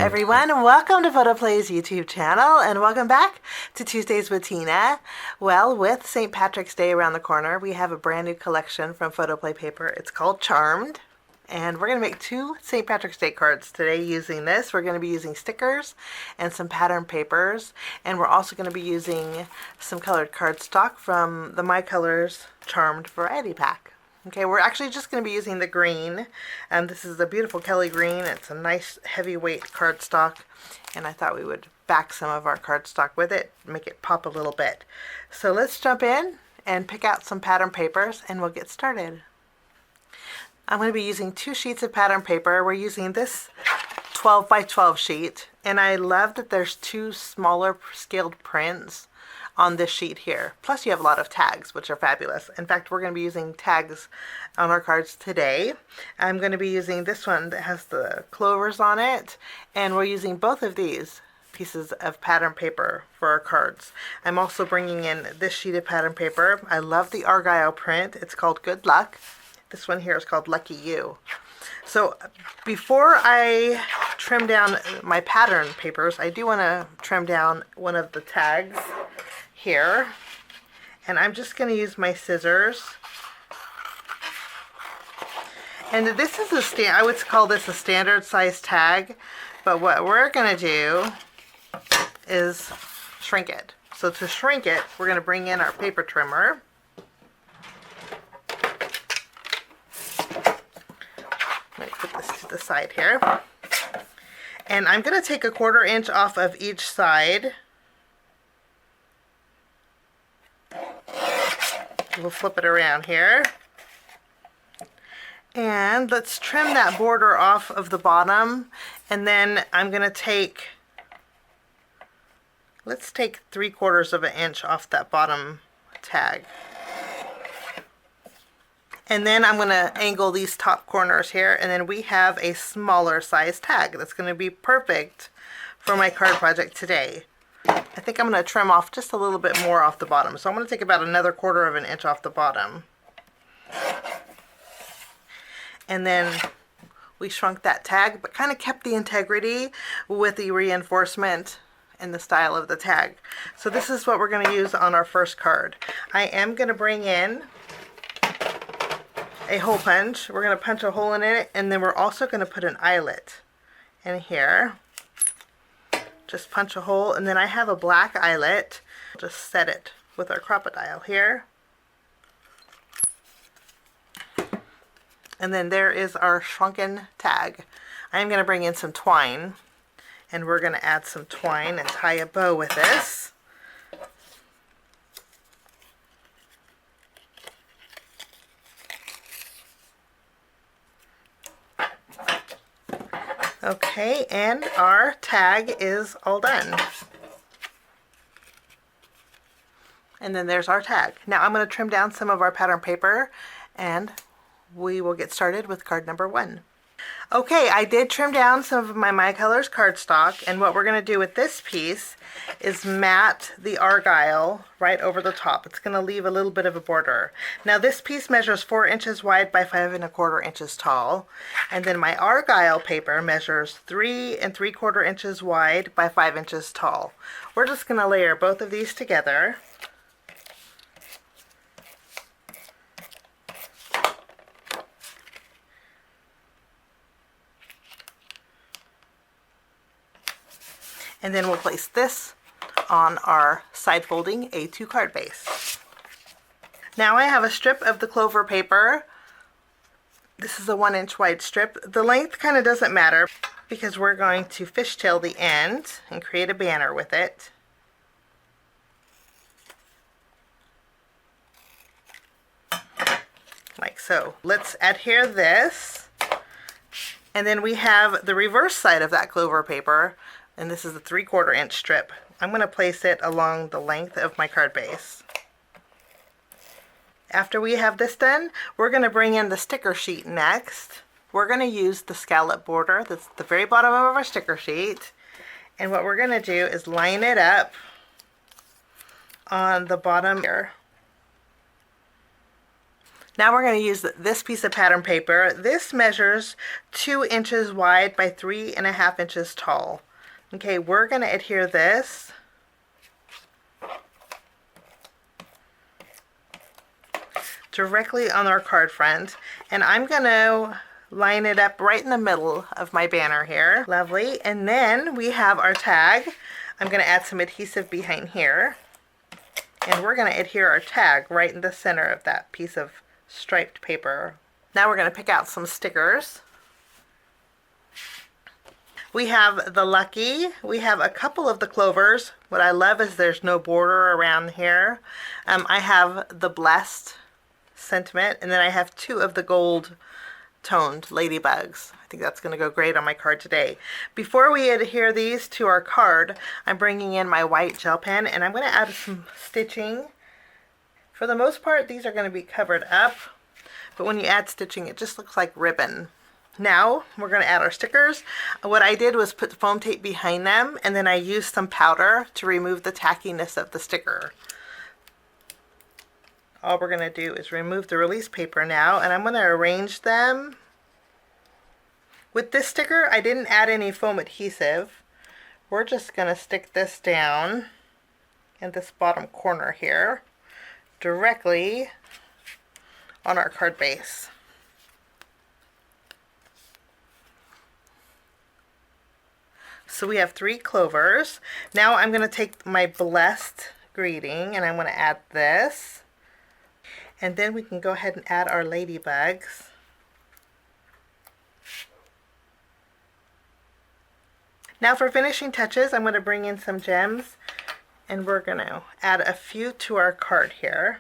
everyone, and welcome to Photoplay's YouTube channel, and welcome back to Tuesdays with Tina. Well, with St. Patrick's Day around the corner, we have a brand new collection from Photoplay Paper. It's called Charmed, and we're going to make two St. Patrick's Day cards today using this. We're going to be using stickers and some pattern papers, and we're also going to be using some colored cardstock from the My Colors Charmed Variety Pack. Okay, we're actually just going to be using the green. This is the beautiful Kelly green. It's a nice heavyweight cardstock, and I thought we would back some of our cardstock with it, make it pop a little bit. So let's jump in and pick out some pattern papers, and we'll get started. I'm going to be using 2 sheets of pattern paper. We're using this 12 by 12 sheet, and I love that there's 2 smaller scaled prints on this sheet here. Plus you have a lot of tags, which are fabulous. In fact, we're going to be using tags on our cards today. I'm going to be using this one that has the clovers on it, and we're using both of these pieces of pattern paper for our cards. I'm also bringing in this sheet of pattern paper. I love the Argyle print. It's called Good Luck. This one here is called Lucky You. So before I trim down my pattern papers, I do want to trim down one of the tags here, and I'm just going to use my scissors. And this is I would call this a standard size tag, but what we're going to do is shrink it. So to shrink it, we're going to bring in our paper trimmer. Let me put this to the side here. And I'm going to take a 1/4 inch off of each side. We'll flip it around here. And let's trim that border off of the bottom. And then I'm going to take, let's take 3/4 of an inch off that bottom tag. And then I'm going to angle these top corners here, and then we have a smaller size tag that's going to be perfect for my card project today. I think I'm going to trim off just a little bit more off the bottom. So I'm going to take about another 1/4 of an inch off the bottom. And then we shrunk that tag, but kind of kept the integrity with the reinforcement and the style of the tag. So this is what we're going to use on our first card. I am going to bring in a hole punch. We're going to punch a hole in it, and then we're also going to put an eyelet in here. Just punch a hole, and then I have a black eyelet. Just set it with our crocodile here. And then there is our shrunken tag. I'm going to bring in some twine, and we're going to add some twine and tie a bow with this. Okay, and our tag is all done. And then there's our tag. Now I'm going to trim down some of our pattern paper, and we will get started with card number 1. Okay, I did trim down some of my Colors cardstock, and what we're going to do with this piece is mat the Argyle right over the top. It's going to leave a little bit of a border. Now this piece measures 4 inches wide by 5 1/4 inches tall, and then my Argyle paper measures 3 3/4 inches wide by 5 inches tall. We're just going to layer both of these together. And then we'll place this on our side folding A2 card base. Now I have a strip of the clover paper. This is a 1 inch wide strip. The length kind of doesn't matter because we're going to fishtail the end and create a banner with it. Like so. Let's adhere this. And then we have the reverse side of that clover paper. And this is a 3/4 inch strip. I'm going to place it along the length of my card base. After we have this done, we're going to bring in the sticker sheet next. We're going to use the scallop border that's at the very bottom of our sticker sheet. And what we're going to do is line it up on the bottom here. Now we're going to use this piece of pattern paper. This measures 2 inches wide by 3.5 inches tall. Okay, we're going to adhere this directly on our card front, and I'm going to line it up right in the middle of my banner here. Lovely. And then we have our tag. I'm going to add some adhesive behind here, and we're going to adhere our tag right in the center of that piece of striped paper. Now we're going to pick out some stickers. We have the Lucky. We have a couple of the Clovers. What I love is there's no border around here. I have the Blessed Sentiment, and then I have 2 of the gold toned ladybugs. I think that's going to go great on my card today. Before we adhere these to our card, I'm bringing in my white gel pen, and I'm going to add some stitching. For the most part, these are going to be covered up, but when you add stitching, it just looks like ribbon. Now we're going to add our stickers. What I did was put foam tape behind them, and then I used some powder to remove the tackiness of the sticker. All we're going to do is remove the release paper now, and I'm going to arrange them. With this sticker, I didn't add any foam adhesive. We're just going to stick this down in this bottom corner here, directly on our card base. So we have 3 clovers. Now I'm going to take my Blessed greeting, and I'm going to add this. And then we can go ahead and add our ladybugs. Now for finishing touches, I'm going to bring in some gems, and we're going to add a few to our card here.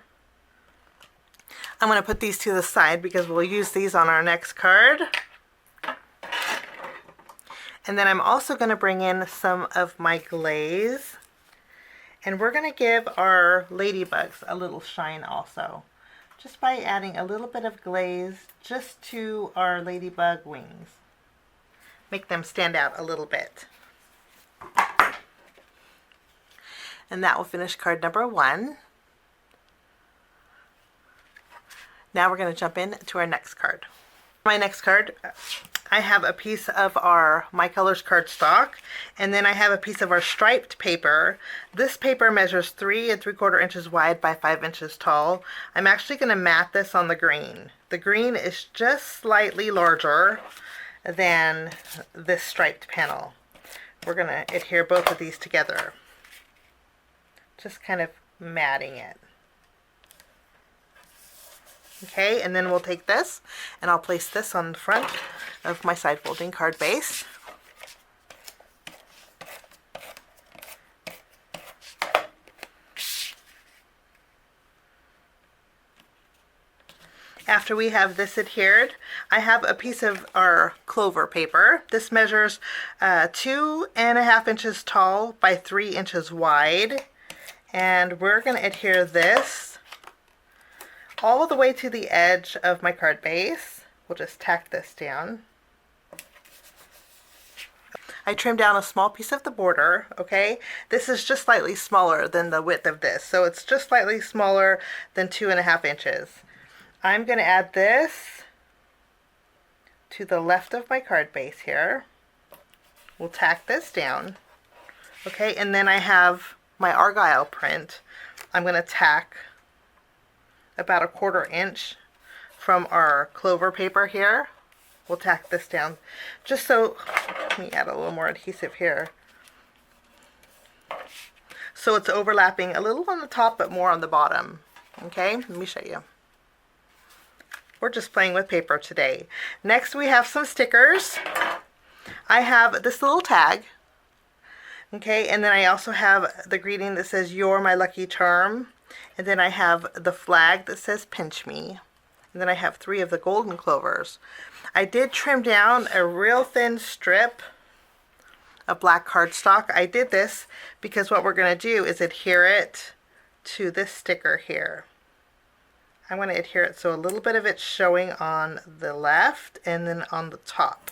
I'm going to put these to the side because we'll use these on our next card. And then I'm also going to bring in some of my glaze, and we're going to give our ladybugs a little shine also, just by adding a little bit of glaze just to our ladybug wings. Make them stand out a little bit. And that will finish card number 1. Now we're going to jump in to our next card. My next card, I have a piece of our My Colors cardstock, and then I have a piece of our striped paper. This paper measures 3 3/4 inches wide by 5 inches tall. I'm actually going to mat this on the green. The green is just slightly larger than this striped panel. We're going to adhere both of these together, just kind of matting it. Okay, and then we'll take this, and I'll place this on the front of my side folding card base. After we have this adhered, I have a piece of our clover paper. This measures 2.5 inches tall by 3 inches wide, and we're going to adhere this all the way to the edge of my card base. We'll just tack this down. I trimmed down a small piece of the border, okay? This is just slightly smaller than the width of this, so it's just slightly smaller than 2.5 inches. I'm going to add this to the left of my card base here. We'll tack this down, okay? And then I have my Argyle print. I'm going to tack about 1/4 inch from our clover paper here. We'll tack this down just so, let me add a little more adhesive here, so it's overlapping a little on the top but more on the bottom. Okay, let me show you. We're just playing with paper today. Next we have some stickers. I have this little tag, okay, and then I also have the greeting that says "You're my lucky charm." And then I have the flag that says "Pinch me." And then I have 3 of the golden clovers. I did trim down a real thin strip of black cardstock. I did this because what we're going to do is adhere it to this sticker here. I'm going to adhere it so a little bit of it's showing on the left and then on the top.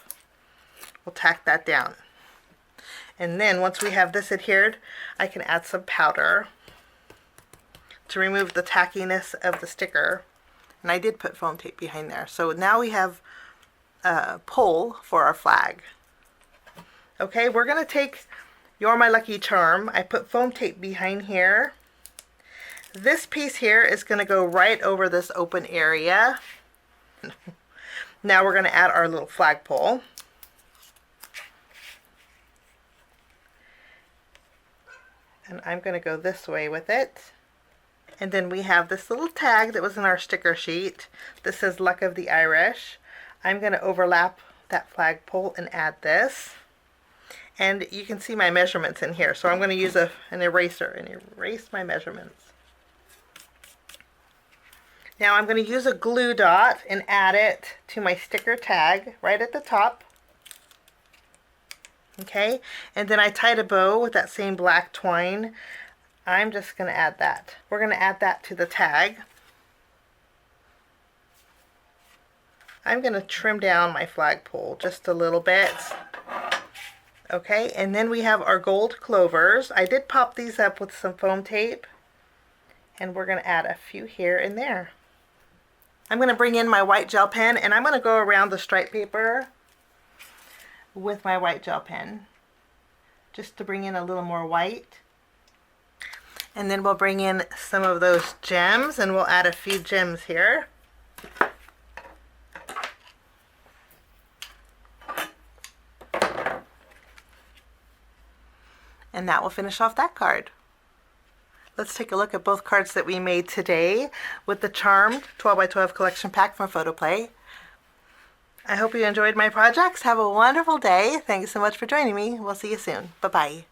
We'll tack that down. And then once we have this adhered, I can add some powder to remove the tackiness of the sticker, And I did put foam tape behind there. So now we have a pole for our flag. Okay, we're going to take You're My Lucky Charm. I put foam tape behind here. This piece here is going to go right over this open area. Now we're going to add our little flagpole. And I'm going to go this way with it. And then we have this little tag that was in our sticker sheet that says Luck of the Irish. I'm going to overlap that flagpole and add this. And you can see my measurements in here. So I'm going to use an eraser and erase my measurements. Now I'm going to use a glue dot and add it to my sticker tag right at the top. Okay, and then I tied a bow with that same black twine. I'm just going to add that. We're going to add that to the tag. I'm going to trim down my flagpole just a little bit. Okay, and then we have our gold clovers. I did pop these up with some foam tape, and we're going to add a few here and there. I'm going to bring in my white gel pen, and I'm going to go around the stripe paper with my white gel pen just to bring in a little more white. And then we'll bring in some of those gems, and we'll add a few gems here. And that will finish off that card. Let's take a look at both cards that we made today with the Charmed 12 by 12 collection pack from Photoplay. I hope you enjoyed my projects. Have a wonderful day. Thanks so much for joining me. We'll see you soon. Bye-bye.